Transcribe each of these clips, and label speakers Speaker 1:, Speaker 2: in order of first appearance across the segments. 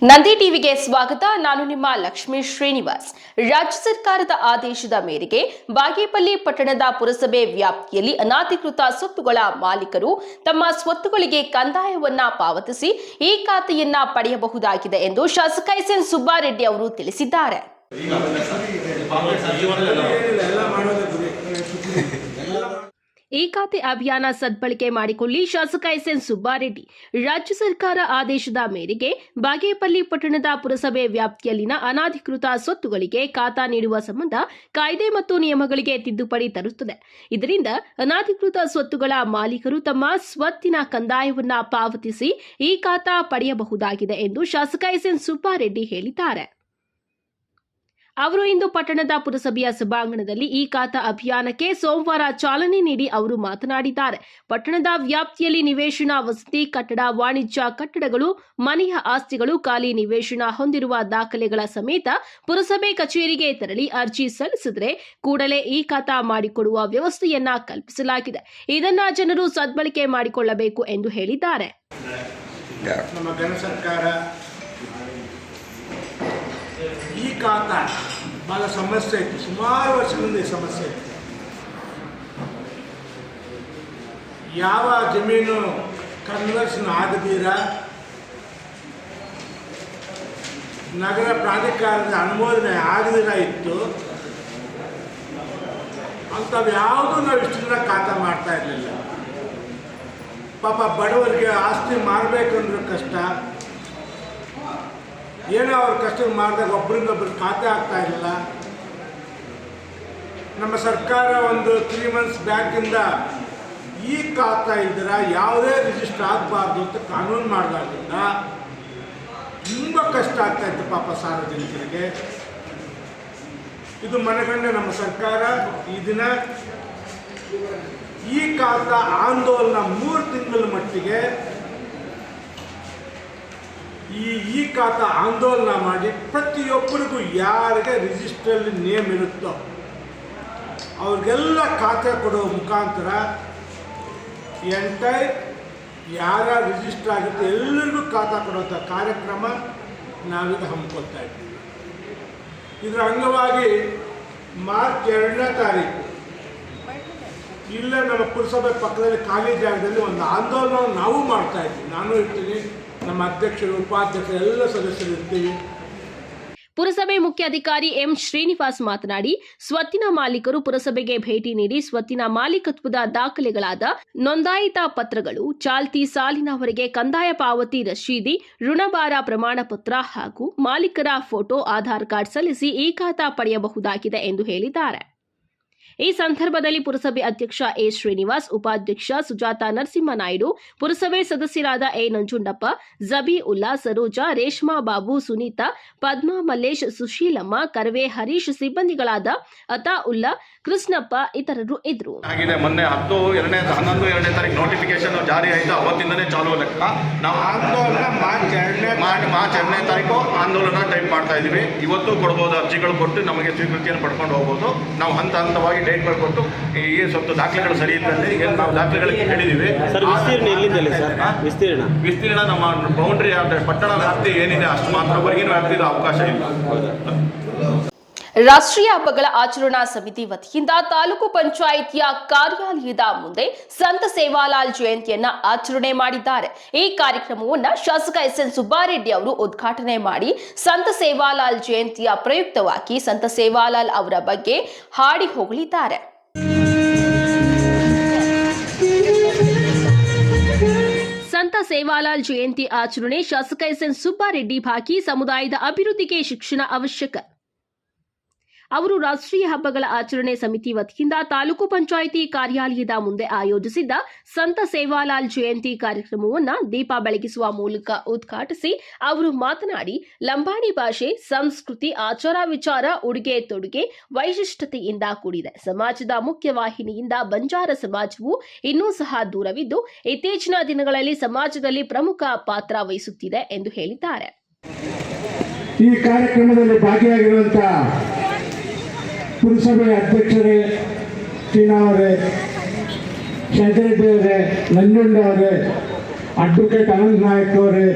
Speaker 1: ನಂದಿ ಟಿವಿಗೆ ಸ್ವಾಗತ. ನಾನು ನಿಮ್ಮ ಲಕ್ಷ್ಮೀ ಶ್ರೀನಿವಾಸ್. ರಾಜ್ಯ ಸರ್ಕಾರದ ಆದೇಶದ ಮೇರೆಗೆ ಬಾಗೇಪಲ್ಲಿ ಪಟ್ಟಣದ ಪುರಸಭೆ ವ್ಯಾಪ್ತಿಯಲ್ಲಿ ಅನಧಿಕೃತ ಸ್ವತ್ತುಗಳ ಮಾಲೀಕರು ತಮ್ಮ ಸ್ವತ್ತುಗಳಿಗೆ ಕಂದಾಯವನ್ನ ಪಾವತಿಸಿ ಈ ಖಾತೆಯನ್ನ ಪಡೆಯಬಹುದಾಗಿದೆ ಎಂದು ಶಾಸಕ ಎಸ್.ಎನ್. ಸುಬ್ಬಾರೆಡ್ಡಿ ಅವರು ತಿಳಿಸಿದ್ದಾರೆ. ಈ ಖಾತೆ ಅಭಿಯಾನ ಸದ್ಬಳಕೆ ಮಾಡಿಕೊಳ್ಳಿ. ಶಾಸಕ ಎಸ್.ಎನ್. ಸುಬ್ಬಾರೆಡ್ಡಿ. ರಾಜ್ಯ ಸರ್ಕಾರ ಆದೇಶದ ಮೇರೆಗೆ ಬಾಗೇಪಲ್ಲಿ ಪಟ್ಟಣದ ಪುರಸಭೆ ವ್ಯಾಪ್ತಿಯಲ್ಲಿನ ಅನಧಿಕೃತ ಸ್ವತ್ತುಗಳಿಗೆ ಖಾತಾ ನೀಡುವ ಸಂಬಂಧ ಕಾಯ್ದೆ ಮತ್ತು ನಿಯಮಗಳಿಗೆ ತಿದ್ದುಪಡಿ ತರುತ್ತದೆ. ಇದರಿಂದ ಅನಧಿಕೃತ ಸ್ವತ್ತುಗಳ ಮಾಲೀಕರು ತಮ್ಮ ಸ್ವತ್ತಿನ ಕಂದಾಯವನ್ನ ಪಾವತಿಸಿ ಈ ಖಾತಾ ಪಡೆಯಬಹುದಾಗಿದೆ ಎಂದು ಶಾಸಕ ಎಸ್.ಎನ್. ಸುಬ್ಬಾರೆಡ್ಡಿ ಹೇಳಿದ್ದಾರೆ. ಅವರು ಇಂದು ಪಟ್ಟಣದ ಪುರಸಭೆಯ ಸಭಾಂಗಣದಲ್ಲಿ ಈ ಖಾತಾ ಅಭಿಯಾನಕ್ಕೆ ಸೋಮವಾರ ಚಾಲನೆ ನೀಡಿ ಅವರು ಮಾತನಾಡಿದ್ದಾರೆ. ಪಟ್ಟಣದ ವ್ಯಾಪ್ತಿಯಲ್ಲಿ ನಿವೇಶನ, ವಸತಿ ಕಟ್ಟಡ, ವಾಣಿಜ್ಯ ಕಟ್ಟಡಗಳು, ಮನೆಯ ಆಸ್ತಿಗಳು, ಖಾಲಿ ನಿವೇಶನ ಹೊಂದಿರುವ ದಾಖಲೆಗಳ ಸಮೇತ ಪುರಸಭೆ ಕಚೇರಿಗೆ ತೆರಳಿ ಅರ್ಜಿ ಸಲ್ಲಿಸಿದರೆ ಕೂಡಲೇ ಈ ಖಾತಾ ಮಾಡಿಕೊಡುವ ವ್ಯವಸ್ಥೆಯನ್ನ ಕಲ್ಪಿಸಲಾಗಿದೆ. ಇದನ್ನ ಜನರು ಸದ್ಬಳಕೆ ಮಾಡಿಕೊಳ್ಳಬೇಕು ಎಂದು ಹೇಳಿದ್ದಾರೆ.
Speaker 2: ನಮ್ಮ ಘನ ಸರ್ಕಾರ ಈ ಖಾತಾ ಭಾಳ ಸಮಸ್ಯೆ ಇತ್ತು. ಸುಮಾರು ವರ್ಷಗಳಿಂದ ಈ ಸಮಸ್ಯೆ ಇತ್ತು. ಯಾವ ಜಮೀನು ಕನ್ವರ್ಷನ್ ಆಗದಿರ ನಗರ ಪ್ರಾಧಿಕಾರದ ಅನುಮೋದನೆ ಆಗದಿರ ಇತ್ತು, ಅಂಥವ್ಯಾವುದೂ ನಾವು ಇಷ್ಟು ದಿನ ಖಾತಾ ಮಾಡ್ತಾ ಇರಲಿಲ್ಲ. ಪಾಪ ಬಡವರಿಗೆ ಆಸ್ತಿ ಮಾರಬೇಕಂದ್ರೆ ಕಷ್ಟ. ಏನೋ ಅವ್ರ ಕಷ್ಟ ಮಾಡಿದಾಗ ಒಬ್ಬರಿಂದೊಬ್ಬರು ಖಾತೆ ಆಗ್ತಾ ಇರಲಿಲ್ಲ. ನಮ್ಮ ಸರ್ಕಾರ ಒಂದು 3 months ಬ್ಯಾಕಿಂದ ಈ ಖಾತಾ ಇಲ್ದಿರ ಯಾವುದೇ ರಿಜಿಸ್ಟರ್ ಆಗಬಾರ್ದು ಅಂತ ಕಾನೂನು ಮಾಡಿದಾಗಿಂದ ತುಂಬ ಕಷ್ಟ ಆಗ್ತಾಯಿತ್ತು ಪಾಪ ಸಾರ್ವಜನಿಕರಿಗೆ. ಇದು ಮನಗಂಡ ನಮ್ಮ ಸರ್ಕಾರ ಈ ದಿನ ಈ ಖಾತಾ ಆಂದೋಲನ 3 ತಿಂಗಳ ಮಟ್ಟಿಗೆ ಈ ಖಾತಾ ಆಂದೋಲನ ಮಾಡಿ ಪ್ರತಿಯೊಬ್ಬರಿಗೂ ಯಾರಿಗೆ ರಿಜಿಸ್ಟ್ರಲ್ಲಿ ನೇಮ್ ಇರುತ್ತೋ ಅವ್ರಿಗೆಲ್ಲ ಖಾತೆ ಕೊಡೋ ಮುಖಾಂತರ ಎಂಟೈರ್ ಯಾರ ರಿಜಿಸ್ಟರ್ ಆಗಿತ್ತು ಎಲ್ಲರಿಗೂ ಖಾತಾ ಕೊಡುವಂಥ ಕಾರ್ಯಕ್ರಮ ನಾವೀಗ ಹಮ್ಮಿಕೊಳ್ತಾ ಇದ್ದೀವಿ. ಇದರ ಅಂಗವಾಗಿ ಮಾರ್ಚ್ 2ನೇ ತಾರೀಕು ಇಲ್ಲೇ ನಮ್ಮ ಪುರಸಭೆ ಪಕ್ಕದಲ್ಲಿ ಖಾಲಿ ಜಾಗದಲ್ಲಿ ಒಂದು ಆಂದೋಲನ ನಾವು ಮಾಡ್ತಾ ಇದ್ದೀವಿ. ನಾನು ಇರ್ತೀನಿ, ನಮ್ಮ ಅಧ್ಯಕ್ಷರು, ಉಪಾಧ್ಯಕ್ಷರು, ಎಲ್ಲ ಸದಸ್ಯರು ಇರ್ತೀವಿ.
Speaker 1: ಪುರಸಭೆ ಮುಖ್ಯ ಅಧಿಕಾರಿ ಎಂ ಶ್ರೀನಿವಾಸ್ ಮಾತನಾಡಿ, ಸ್ವತ್ತಿನ ಮಾಲೀಕರು ಪುರಸಭೆಗೆ ಭೇಟಿ ನೀಡಿ ಸ್ವತ್ತಿನ ಮಾಲೀಕತ್ವದ ದಾಖಲೆಗಳಾದ ನೋಂದಾಯಿತ ಪತ್ರಗಳು, ಚಾಲ್ತಿ ಸಾಲಿನವರೆಗೆ ಕಂದಾಯ ಪಾವತಿ ರಶೀದಿ, ಋಣಭಾರ ಪ್ರಮಾಣ ಪತ್ರ ಹಾಗೂ ಮಾಲೀಕರ ಫೋಟೋ, ಆಧಾರ್ ಕಾರ್ಡ್ ಸಲ್ಲಿಸಿ ಈ ಖಾತಾ ಪಡೆಯಬಹುದಾಗಿದೆ ಎಂದು ಹೇಳಿದ್ದಾರೆ. ಈ ಸಂದರ್ಭದಲ್ಲಿ ಪುರಸಭೆ ಅಧ್ಯಕ್ಷ ಎ ಶ್ರೀನಿವಾಸ್, ಉಪಾಧ್ಯಕ್ಷ ಸುಜಾತಾ ನರಸಿಂಹನಾಯ್ಡು, ಪುರಸಭೆ ಸದಸ್ಯರಾದ ಎ ನಂಜುಂಡಪ್ಪ, ಜಬಿ ಉಲ್ಲಾ, ಸರೋಜಾ, ರೇಷ್ಮಾ ಬಾಬು, ಸುನೀತಾ, ಪದ್ಮಾ, ಮಲ್ಲೇಶ್, ಸುಶೀಲಮ್ಮ, ಕರವೇ, ಹರೀಶ್, ಸಿಬ್ಬಂದಿಗಳಾದ ಅತಾ ಉಲ್ಲಾ, ಕೃಷ್ಣಪ್ಪ ಇತರರು ಇದ್ರು.
Speaker 3: ಮೊನ್ನೆ 11-2ನೇ ತಾರೀಕು ನೋಟಿಫಿಕೇಶನ್ ಜಾರಿ ಆಯಿತು. ಅವತ್ತಿಂದನೇ ಚಾಲೂ ಲೆಕ್ಕ. ನಾವು
Speaker 2: ಆಂದೋಲನ
Speaker 3: ಮಾರ್ಚ್ 2ನೇ ತಾರೀಕು ಆಂದೋಲನ ಟೈಪ್ ಮಾಡ್ತಾ ಇದ್ದೀವಿ. ಇವತ್ತು ಕೊಡ್ಬೋದು, ಅರ್ಜಿಗಳು ಕೊಟ್ಟು ನಮಗೆ ಸ್ವೀಕೃತಿಯನ್ನು ಪಡ್ಕೊಂಡು ಹೋಗ್ಬೋದು. ನಾವು ಹಂತವಾಗಿ ಡೇಟ್ಗಳು ಕೊಟ್ಟು ಈ ಸ್ವಲ್ಪ ದಾಖಲೆಗಳು ಸರಿ ಇದ್ದಲ್ಲಿ ಏನು ನಾವು ದಾಖಲೆಗಳಿಗೆ ಹೇಳಿದ್ದೀವಿ. ವಿಸ್ತೀರ್ಣ ನಮ್ಮ ಬೌಂಡ್ರಿ ಪಟ್ಟಣ ವ್ಯಾಪ್ತಿ ಏನಿದೆ ಅಷ್ಟು ಮಾತ್ರ, ಹೊರಗಿನ ವ್ಯಾಪ್ತಿದ ಅವಕಾಶ ಇಲ್ಲ.
Speaker 1: ರಾಷ್ಟ್ರೀಯ ಹಬ್ಬಗಳ ಆಚರಣಾ ಸಮಿತಿ ವತಿಯಿಂದ ತಾಲೂಕು ಪಂಚಾಯಿತಿಯ ಕಾರ್ಯಾಲಯದ ಮುಂದೆ ಸಂತ ಸೇವಾಲಾಲ್ ಜಯಂತಿಯನ್ನ ಆಚರಣೆ ಮಾಡಿದ್ದಾರೆ. ಈ ಕಾರ್ಯಕ್ರಮವನ್ನು ಶಾಸಕ ಎಸ್.ಎನ್. ಸುಬ್ಬಾರೆಡ್ಡಿ ಅವರು ಉದ್ಘಾಟನೆ ಮಾಡಿ ಸಂತ ಸೇವಾಲಾಲ್ ಜಯಂತಿಯ ಪ್ರಯುಕ್ತವಾಗಿ ಸಂತ ಸೇವಾಲಾಲ್ ಅವರ ಬಗ್ಗೆ ಹಾಡಿ ಹೊಗಳಿದ್ದಾರೆ. ಸಂತ ಸೇವಾಲಾಲ್ ಜಯಂತಿ ಆಚರಣೆ ಶಾಸಕ ಎಸ್.ಎನ್. ಸುಬ್ಬಾರೆಡ್ಡಿ ಭಾಗಿ ಸಮುದಾಯದ ಅಭಿವೃದ್ಧಿಗೆ ಶಿಕ್ಷಣ ಅವಶ್ಯಕ. ಅವರು ರಾಷ್ಟ್ರೀಯ ಹಬ್ಬಗಳ ಆಚರಣೆ ಸಮಿತಿ ವತಿಯಿಂದ ತಾಲೂಕು ಪಂಚಾಯಿತಿ ಕಾರ್ಯಾಲಯದ ಮುಂದೆ ಆಯೋಜಿಸಿದ್ದ ಸಂತ ಸೇವಾಲಾಲ್ ಜಯಂತಿ ಕಾರ್ಯಕ್ರಮವನ್ನು ದೀಪ ಬೆಳಗಿಸುವ ಮೂಲಕ ಉದ್ಘಾಟಿಸಿ ಅವರು ಮಾತನಾಡಿ, ಲಂಬಾಣಿ ಭಾಷೆ, ಸಂಸ್ಕೃತಿ, ಆಚಾರ ವಿಚಾರ, ಉಡುಗೆ ತೊಡುಗೆ ವೈಶಿಷ್ಟ್ಯತೆಯಿಂದ ಕೂಡಿದೆ. ಸಮಾಜದ ಮುಖ್ಯವಾಹಿನಿಯಿಂದ ಬಂಜಾರ ಸಮಾಜವು ಇನ್ನೂ ಸಹ ದೂರವಿದ್ದು ಇತ್ತೀಚಿನ ದಿನಗಳಲ್ಲಿ ಸಮಾಜದಲ್ಲಿ ಪ್ರಮುಖ ಪಾತ್ರ ವಹಿಸುತ್ತಿದೆ ಎಂದು ಹೇಳಿದ್ದಾರೆ.
Speaker 2: ಈ ಕಾರ್ಯಕ್ರಮದಲ್ಲಿ ಭಾಗಿಯಾಗಿರುವಂತಹ ಪುರಸಭೆ ಅಧ್ಯಕ್ಷರೇ, ಚೀನಾ ಅವರೇ, ಶಂಕರೆಡ್ಡಿ ಅವರೇ, ನಂಜುಂಡ ಅವರೇ, ಅಡ್ವೊಕೇಟ್ ಅನಂತ್ ನಾಯಕ್ ಅವರೇ,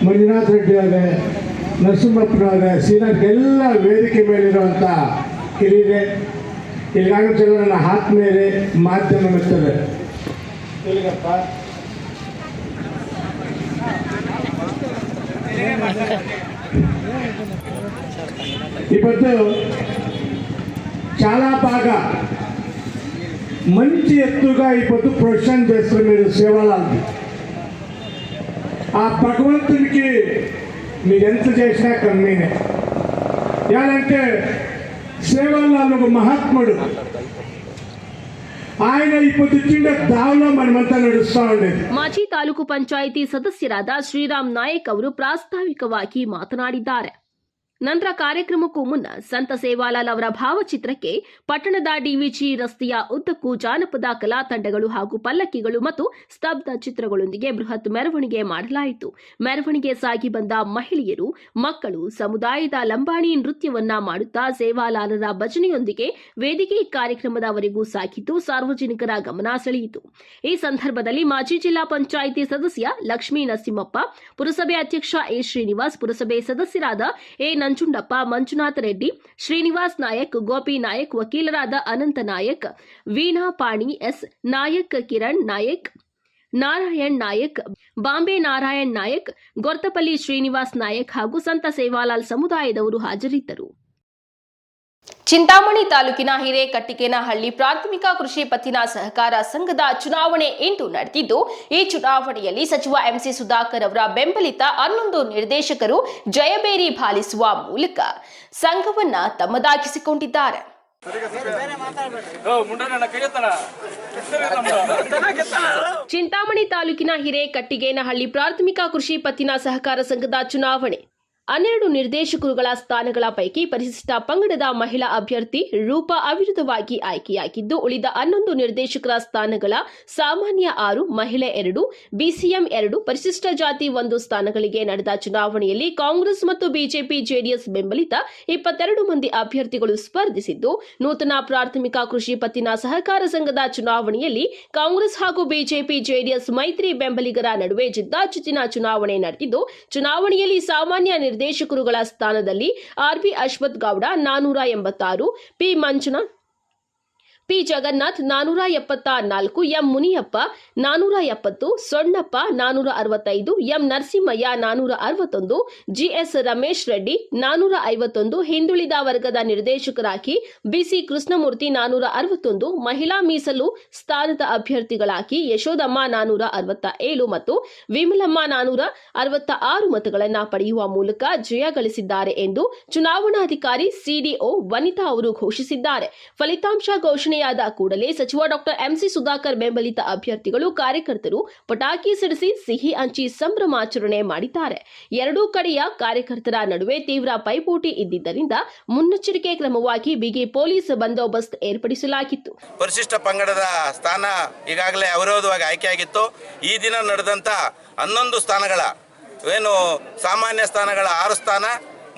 Speaker 2: ಮಂಜುನಾಥ್ ರೆಡ್ಡಿ ಅವರೇ, ನರಸಿಂಹಪ್ಪನವರೇ, ಶ್ರೀನಾಥ್ಗೆಲ್ಲ ವೇದಿಕೆ ಮೇಲಿರುವಂಥ ಹಿರಿಯರೇ, ಈಗಾಗಲೇ ನನ್ನ ಆತ್ಮೀಯರೇ, ಮಾಧ್ಯಮ ಮಿತ್ರರೇ, ಇಲ್ಲಿಗಪ್ಪ ಇವತ್ತು చాలా బాగా మంచి ఎత్తుగా ఇప్పుడు ప్రొఫెషన్ చేస్తారు మీరు సేవలాంటి. ఆ భగవంతునికి మీరు ఎంత చేసినా కమ్మీనే. ఎలాంటే సేవల్లో ఒక మహాత్ముడు, ఆయన ఇప్పుడు ఇచ్చిన దావలో మనమంతా ನಡುಸ್ತಾ ఉండేది.
Speaker 1: ಮಾಜಿ ತಾಲೂಕು ಪಂಚಾಯಿತಿ ಸದಸ್ಯರಾದ ಶ್ರೀರಾಮ್ ನಾಯಕ್ ಅವರು ಪ್ರಾಸ್ತಾವಿಕವಾಗಿ ಮಾತನಾಡಿದ್ದಾರೆ. ನಂತರ ಕಾರ್ಯಕ್ರಮಕ್ಕೂ ಮುನ್ನ ಸಂತ ಸೇವಾಲಾಲ್ ಅವರ ಭಾವಚಿತ್ರಕ್ಕೆ ಪಟ್ಟಣದ ಡಿವಿಜಿ ರಸ್ತೆಯ ಉದ್ದಕ್ಕೂ ಜಾನಪದ ಕಲಾ ತಂಡಗಳು ಹಾಗೂ ಪಲ್ಲಕ್ಕಿಗಳು ಮತ್ತು ಸ್ತಬ್ಧ ಚಿತ್ರಗಳೊಂದಿಗೆ ಬೃಹತ್ ಮೆರವಣಿಗೆ ಮಾಡಲಾಯಿತು. ಮೆರವಣಿಗೆ ಸಾಗಿ ಬಂದ ಮಹಿಳೆಯರು, ಮಕ್ಕಳು ಸಮುದಾಯದ ಲಂಬಾಣಿ ನೃತ್ಯವನ್ನ ಮಾಡುತ್ತಾ ಸೇವಾಲಾಲರ ಭಜನೆಯೊಂದಿಗೆ ವೇದಿಕೆ ಕಾರ್ಯಕ್ರಮದವರೆಗೂ ಸಾಗಿದ್ದು ಸಾರ್ವಜನಿಕರ ಗಮನ ಸೆಳೆಯಿತು. ಈ ಸಂದರ್ಭದಲ್ಲಿ ಮಾಜಿ ಜಿಲ್ಲಾ ಪಂಚಾಯಿತಿ ಸದಸ್ಯ ಲಕ್ಷ್ಮೀ ನರಸಿಂಹಪ್ಪ, ಪುರಸಭೆ ಅಧ್ಯಕ್ಷ ಎ ಶ್ರೀನಿವಾಸ್, ಪುರಸಭೆ ಸದಸ್ಯರಾದ ಎ ನಂಜುಂಡಪ್ಪ, ಮಂಜುನಾಥ ರೆಡ್ಡಿ, ಶ್ರೀನಿವಾಸ್ ನಾಯಕ್, ಗೋಪಿ ನಾಯಕ್, ವಕೀಲರಾದ ಅನಂತ ನಾಯಕ್, ವೀಣಾ ಪಾಣಿ, ಎಸ್ ನಾಯಕ್, ಕಿರಣ್ ನಾಯಕ್, ನಾರಾಯಣ್ ನಾಯಕ್, ಬಾಂಬೆ ನಾರಾಯಣ್ ನಾಯಕ್, ಗೊರ್ತಪಲ್ಲಿ ಶ್ರೀನಿವಾಸ್ ನಾಯಕ್ ಹಾಗೂ ಸಂತ ಸೇವಾಲಾಲ್ ಸಮುದಾಯದವರು ಹಾಜರಿದ್ದರು. ಚಿಂತಾಮಣಿ ತಾಲೂಕಿನ ಹಿರೇಕಟ್ಟಿಗೇನಹಳ್ಳಿ ಪ್ರಾಥಮಿಕ ಕೃಷಿ ಪತ್ತಿನ ಸಹಕಾರ ಸಂಘದ ಚುನಾವಣೆ ಇಂದು ನಡೆದಿದ್ದು, ಈ ಚುನಾವಣೆಯಲ್ಲಿ ಸಚಿವ ಎಂಸಿ ಸುಧಾಕರ್ ಅವರ ಬೆಂಬಲಿತ 11 ನಿರ್ದೇಶಕರು ಜಯಬೇರಿ ಬಾಲಿಸುವ ಮೂಲಕ ಸಂಘವನ್ನ ತಮ್ಮದಾಗಿಸಿಕೊಂಡಿದ್ದಾರೆ. ಚಿಂತಾಮಣಿ ತಾಲೂಕಿನ ಹಿರೇಕಟ್ಟಿಗೇನಹಳ್ಳಿ ಪ್ರಾಥಮಿಕ ಕೃಷಿ ಪತ್ತಿನ ಸಹಕಾರ ಸಂಘದ ಚುನಾವಣೆ 12 ನಿರ್ದೇಶಕರುಗಳ ಸ್ಥಾನಗಳ ಪೈಕಿ ಪರಿಶಿಷ್ಟ ಪಂಗಡದ ಮಹಿಳಾ ಅಭ್ಯರ್ಥಿ ರೂಪಾ ಅವಿರೋಧವಾಗಿ ಆಯ್ಕೆಯಾಗಿದ್ದು, ಉಳಿದ 11 ನಿರ್ದೇಶಕರ ಸ್ಥಾನಗಳ ಸಾಮಾನ್ಯ 6, ಮಹಿಳೆ 2, ಬಿಸಿಎಂ 2, ಪರಿಶಿಷ್ಟ ಜಾತಿ 1 ಸ್ಥಾನಗಳಿಗೆ ನಡೆದ ಚುನಾವಣೆಯಲ್ಲಿ ಕಾಂಗ್ರೆಸ್ ಮತ್ತು ಬಿಜೆಪಿ ಜೆಡಿಎಸ್ ಬೆಂಬಲಿತ 22 ಮಂದಿ ಅಭ್ಯರ್ಥಿಗಳು ಸ್ಪರ್ಧಿಸಿದ್ದು, ನೂತನ ಪ್ರಾಥಮಿಕ ಕೃಷಿ ಪತ್ತಿನ ಸಹಕಾರ ಸಂಘದ ಚುನಾವಣೆಯಲ್ಲಿ ಕಾಂಗ್ರೆಸ್ ಹಾಗೂ ಬಿಜೆಪಿ ಜೆಡಿಎಸ್ ಮೈತ್ರಿ ಬೆಂಬಲಿಗರ ನಡುವೆ ಜಿದ್ದಾಜಿದ್ದಿನ ಚುನಾವಣೆ ನಡೆದಿದ್ದು, ಚುನಾವಣೆಯಲ್ಲಿ ಸಾಮಾನ್ಯ ನಿರ್ದೇಶಕರುಗಳ ಸ್ಥಾನದಲ್ಲಿ R B Ashwath Gowda 486, P Manjunath, P Jagannath 474, M Muniyappa 470, Sonnappa 465, M Narasimhaiah 461, G S Ramesh Reddy 451, ಹಿಂದುಳಿದ ವರ್ಗದ ನಿರ್ದೇಶಕರಾಗಿ ಬಿಸಿ ಕೃಷ್ಣಮೂರ್ತಿ 461, ಮಹಿಳಾ ಮೀಸಲು ಸ್ಥಾನದ ಅಭ್ಯರ್ಥಿಗಳಾಗಿ ಯಶೋದಮ್ಮ 467 ಮತ್ತು ವಿಮಲಮ್ಮ 466 ಮತಗಳನ್ನು ಪಡೆಯುವ ಮೂಲಕ ಜಯ ಗಳಿಸಿದ್ದಾರೆ ಎಂದು ಚುನಾವಣಾಧಿಕಾರಿ ಸಿಡಿಒ ವನಿತಾ ಅವರು ಘೋಷಿಸಿದ್ದಾರೆ. ಫಲಿತಾಂಶ ಘೋಷಣೆಯಾದ ಕೂಡಲೇ ಸಚಿವ ಡಾಕ್ಟರ್ ಎಂಸಿ ಸುಧಾಕರ್ ಬೆಂಬಲಿತ ಅಭ್ಯರ್ಥಿಗಳು, ಕಾರ್ಯಕರ್ತರು ಪಟಾಕಿ ಸಿಡಿಸಿ ಸಿಹಿ ಹಂಚಿ ಸಂಭ್ರಮಾಚರಣೆ ಮಾಡಿದ್ದಾರೆ. ಎರಡೂ ಕಡೆಯ ಕಾರ್ಯಕರ್ತರ ನಡುವೆ ತೀವ್ರ ಪೈಪೋಟಿ ಇದ್ದಿದ್ದರಿಂದ ಮುನ್ನೆಚ್ಚರಿಕೆ ಕ್ರಮವಾಗಿ ಬಿಗಿ ಪೊಲೀಸ್ ಬಂದೋಬಸ್ತ್ ಏರ್ಪಡಿಸಲಾಗಿತ್ತು.
Speaker 4: ಪರಿಶಿಷ್ಟ ಪಂಗಡದ ಸ್ಥಾನ ಈಗಾಗಲೇ ಅವಿರೋಧವಾಗಿ ಆಯ್ಕೆಯಾಗಿತ್ತು. ಈ ದಿನ ನಡೆದಂತ 11 ಸ್ಥಾನಗಳ ಸಾಮಾನ್ಯ ಸ್ಥಾನಗಳ 6 ಸ್ಥಾನ,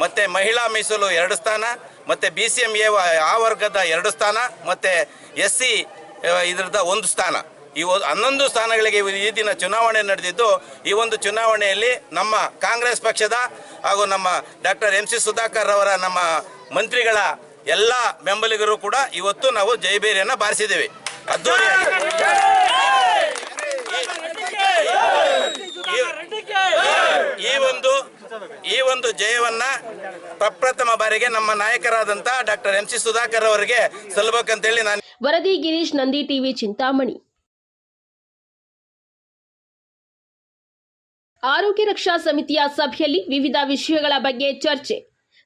Speaker 4: ಮತ್ತೆ ಮಹಿಳಾ ಮೀಸಲು 2 ಸ್ಥಾನ, ಮತ್ತೆ BCMA ಆ ವರ್ಗದ 2 ಸ್ಥಾನ, ಮತ್ತೆ SC ಇದರದ 1 ಸ್ಥಾನ, ಈ 11 ಸ್ಥಾನಗಳಿಗೆ ಈ ದಿನ ಚುನಾವಣೆ ನಡೆದಿದ್ದು, ಈ ಒಂದು ಚುನಾವಣೆಯಲ್ಲಿ ನಮ್ಮ ಕಾಂಗ್ರೆಸ್ ಪಕ್ಷದ ಹಾಗೂ ನಮ್ಮ ಡಾಕ್ಟರ್ ಎಂಸಿ ಸುಧಾಕರ್ ಅವರ ನಮ್ಮ ಮಂತ್ರಿಗಳ ಎಲ್ಲ ಬೆಂಬಲಿಗರು ಕೂಡ ಇವತ್ತು ನಾವು ಜಯಬೇರಿಯನ್ನು ಬಾರಿಸಿದ್ದೇವೆ. ಈ ಒಂದು ಜಯವನ್ನ ಪ್ರಪ್ರಥಮ ಬಾರಿಗೆ ನಮ್ಮ ನಾಯಕರಾದಂತ ಡಾಕ್ಟರ್ ಎಂಸಿ ಸುಧಾಕರ್ ಅವರಿಗೆ ಸಲ್ಲಬೇಕಂತೇಳಿ ನಾನು.
Speaker 1: ವರದಿ ಗಿರೀಶ್, ನಂದಿ ಟಿವಿ, ಚಿಂತಾಮಣಿ. ಆರೋಗ್ಯ ರಕ್ಷಾ ಸಮಿತಿಯ ಸಭೆಯಲ್ಲಿ ವಿವಿಧ ವಿಷಯಗಳ ಬಗ್ಗೆ ಚರ್ಚೆ.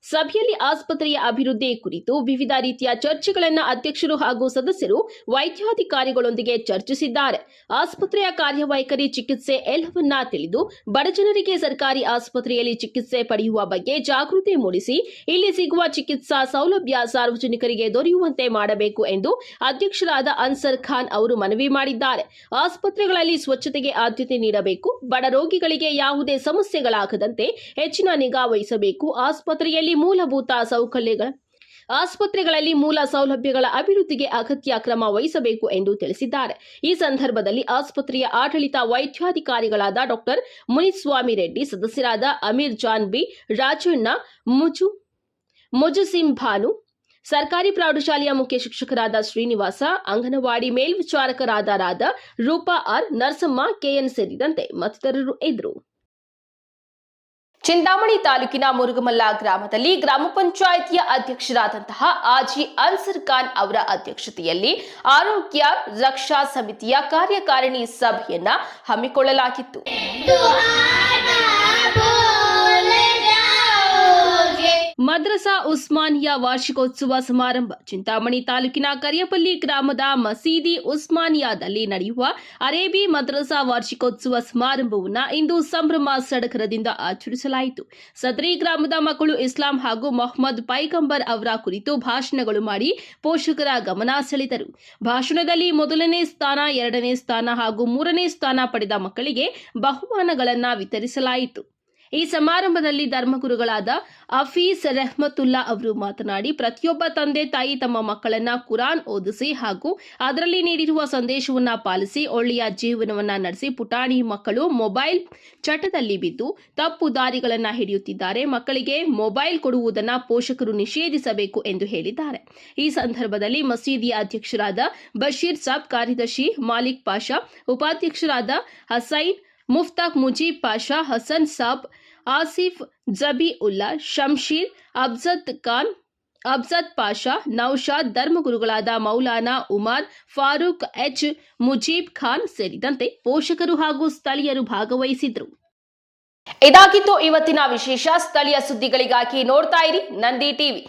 Speaker 1: ಸಭೆಯಲ್ಲಿ ಆಸ್ಪತ್ರೆಯ ಅಭಿವೃದ್ಧಿ ಕುರಿತು ವಿವಿಧ ರೀತಿಯ ಚರ್ಚೆಗಳನ್ನು ಅಧ್ಯಕ್ಷರು ಹಾಗೂ ಸದಸ್ಯರು ವೈದ್ಯಾಧಿಕಾರಿಗಳೊಂದಿಗೆ ಚರ್ಚಿಸಿದ್ದಾರೆ. ಆಸ್ಪತ್ರೆಯ ಕಾರ್ಯವೈಖರಿ, ಚಿಕಿತ್ಸೆ ಎಲ್ಲವನ್ನ ತಿಳಿದು ಬಡಜನರಿಗೆ ಸರ್ಕಾರಿ ಆಸ್ಪತ್ರೆಯಲ್ಲಿ ಚಿಕಿತ್ಸೆ ಪಡೆಯುವ ಬಗ್ಗೆ ಜಾಗೃತಿ ಮೂಡಿಸಿ ಇಲ್ಲಿ ಸಿಗುವ ಚಿಕಿತ್ಸಾ ಸೌಲಭ್ಯ ಸಾರ್ವಜನಿಕರಿಗೆ ದೊರೆಯುವಂತೆ ಮಾಡಬೇಕು ಎಂದು ಅಧ್ಯಕ್ಷರಾದ ಅನ್ಸರ್ ಖಾನ್ ಅವರು ಮನವಿ ಮಾಡಿದ್ದಾರೆ. ಆಸ್ಪತ್ರೆಗಳಲ್ಲಿ ಸ್ವಚ್ಛತೆಗೆ ಆದ್ಯತೆ ನೀಡಬೇಕು. ಬಡ ರೋಗಿಗಳಿಗೆ ಯಾವುದೇ ಸಮಸ್ಯೆಗಳಾಗದಂತೆ ಹೆಚ್ಚಿನ ನಿಗಾ ವಹಿಸಬೇಕು. ಆಸ್ಪತ್ರೆಯಲ್ಲಿ ಮೂಲಭೂತ ಸೌಕರ್ಯಗಳ ಆಸ್ಪತ್ರೆಗಳಲ್ಲಿ ಮೂಲ ಸೌಲಭ್ಯಗಳ ಅಭಿವೃದ್ಧಿಗೆ ಅಗತ್ಯ ಕ್ರಮ ವಹಿಸಬೇಕು ಎಂದು ತಿಳಿಸಿದ್ದಾರೆ. ಈ ಸಂದರ್ಭದಲ್ಲಿ ಆಸ್ಪತ್ರೆಯ ಆಡಳಿತ ವೈದ್ಯಾಧಿಕಾರಿಗಳಾದ ಡಾಕ್ಟರ್ ಮುನಿಸ್ವಾಮಿ ರೆಡ್ಡಿ, ಸದಸ್ಯರಾದ ಅಮೀರ್ ಜಾನ್ ಬಿ, ರಾಜಣ್ಣ, ಮುಜಸಿಂ ಭಾನು, ಸರ್ಕಾರಿ ಪ್ರೌಢಶಾಲೆಯ ಮುಖ್ಯ ಶಿಕ್ಷಕರಾದ ಶ್ರೀನಿವಾಸ, ಅಂಗನವಾಡಿ ಮೇಲ್ವಿಚಾರಕರಾದ ರೂಪಾ ಆರ್, ನರಸಮ್ಮ, ಕೆಎನ್ ಸೇರಿದಂತೆ ಮತ್ತಿತರರು ಇದ್ದರು. ಚಿಂತಾಮಣಿ ತಾಲೂಕಿನ ಮುರುಗಮಲ್ಲ ಗ್ರಾಮದಲ್ಲಿ ಗ್ರಾಮ ಪಂಚಾಯಿತಿಯ ಅಧ್ಯಕ್ಷರಾದಂತಹ ಆಜಿ ಅನ್ಸರ್ ಖಾನ್ ಅವರ ಅಧ್ಯಕ್ಷತೆಯಲ್ಲಿ ಆರೋಗ್ಯ ರಕ್ಷಾ ಸಮಿತಿಯ ಕಾರ್ಯಕಾರಿಣಿ ಸಭೆಯನ್ನ ಹಮ್ಮಿಕೊಳ್ಳಲಾಗಿತ್ತು. ಮದ್ರಸಾ ಉಸ್ಮಾನಿಯಾ ವಾರ್ಷಿಕೋತ್ಸವ ಸಮಾರಂಭ. ಚಿಂತಾಮಣಿ ತಾಲೂಕಿನ ಕರಿಯಪಲ್ಲಿ ಗ್ರಾಮದ ಮಸೀದಿ ಉಸ್ಮಾನಿಯಾದಲ್ಲಿ ನಡೆಯುವ ಅರೇಬಿ ಮದ್ರಸಾ ವಾರ್ಷಿಕೋತ್ಸವ ಸಮಾರಂಭವನ್ನು ಇಂದು ಸಂಭ್ರಮ ಸಡಗರದಿಂದ ಆಚರಿಸಲಾಯಿತು. ಸದರಿ ಗ್ರಾಮದ ಮಕ್ಕಳು ಇಸ್ಲಾಂ ಹಾಗೂ ಮೊಹಮ್ಮದ್ ಪೈಗಂಬರ್ ಅವರ ಕುರಿತು ಭಾಷಣಗಳು ಮಾಡಿ ಪೋಷಕರ ಗಮನ ಸೆಳೆದರು. ಭಾಷಣದಲ್ಲಿ ಮೊದಲನೇ ಸ್ಥಾನ, ಎರಡನೇ ಸ್ಥಾನ ಹಾಗೂ ಮೂರನೇ ಸ್ಥಾನ ಪಡೆದ ಮಕ್ಕಳಿಗೆ ಬಹುಮಾನಗಳನ್ನು ವಿತರಿಸಲಾಯಿತು. ಈ ಸಮಾರಂಭದಲ್ಲಿ ಧರ್ಮಗುರುಗಳಾದ ಹಫೀಜ್ ರೆಹಮತುಲ್ಲಾ ಅವರು ಮಾತನಾಡಿ, ಪ್ರತಿಯೊಬ್ಬ ತಂದೆ ತಾಯಿ ತಮ್ಮ ಮಕ್ಕಳನ್ನ ಕುರಾನ್ ಓದಿಸಿ ಹಾಗೂ ಅದರಲ್ಲಿ ನೀಡಿರುವ ಸಂದೇಶವನ್ನ ಪಾಲಿಸಿ ಒಳ್ಳೆಯ ಜೀವನವನ್ನ ನಡೆಸಿ, ಪುಟಾಣಿ ಮಕ್ಕಳು ಮೊಬೈಲ್ ಚಟದಲ್ಲಿ ಬಿದ್ದು ತಪ್ಪು ದಾರಿಗಳನ್ನ ಹಿಡಿಯುತ್ತಿದ್ದಾರೆ. ಮಕ್ಕಳಿಗೆ ಮೊಬೈಲ್ ಕೊಡುವುದನ್ನು ಪೋಷಕರು ನಿಷೇಧಿಸಬೇಕು ಎಂದು ಹೇಳಿದ್ದಾರೆ. ಈ ಸಂದರ್ಭದಲ್ಲಿ ಮಸೀದಿಯ ಅಧ್ಯಕ್ಷರಾದ ಬಶೀರ್ ಸಾಬ್, ಕಾರ್ಯದರ್ಶಿ ಮಾಲಿಕ್ ಪಾಷಾ, ಉಪಾಧ್ಯಕ್ಷರಾದ ಹಸೈನ್ ಮುಫ್ತಾಕ್, ಮುಜೀಬ್ ಪಾಷಾ, ಹಸನ್ ಸಾಬ್, ಆಸಿಫ್ ಜಬಿ ಉಲ್ಲಾ, ಶಂಶೀರ್, ಅಬ್ಜದ್ ಪಾಷಾ, ನೌಶಾದ್, ಧರ್ಮಗುರುಗಳಾದ ಮೌಲಾನಾ ಉಮಾರ್ ಫಾರೂಕ್, ಎಚ್ ಮುಜೀಬ್ ಖಾನ್ ಸೇರಿದಂತೆ ಪೋಷಕರು ಹಾಗೂ ಸ್ಥಳೀಯರು ಭಾಗವಹಿಸಿದ್ರು. ಇದಾಗಿತ್ತು ಇವತ್ತಿನ ವಿಶೇಷ. ಸ್ಥಳೀಯ ಸುದ್ದಿಗಳಿಗಾಗಿ ನೋಡ್ತಾ ಇರಿ ನಂದಿ ಟಿವಿ.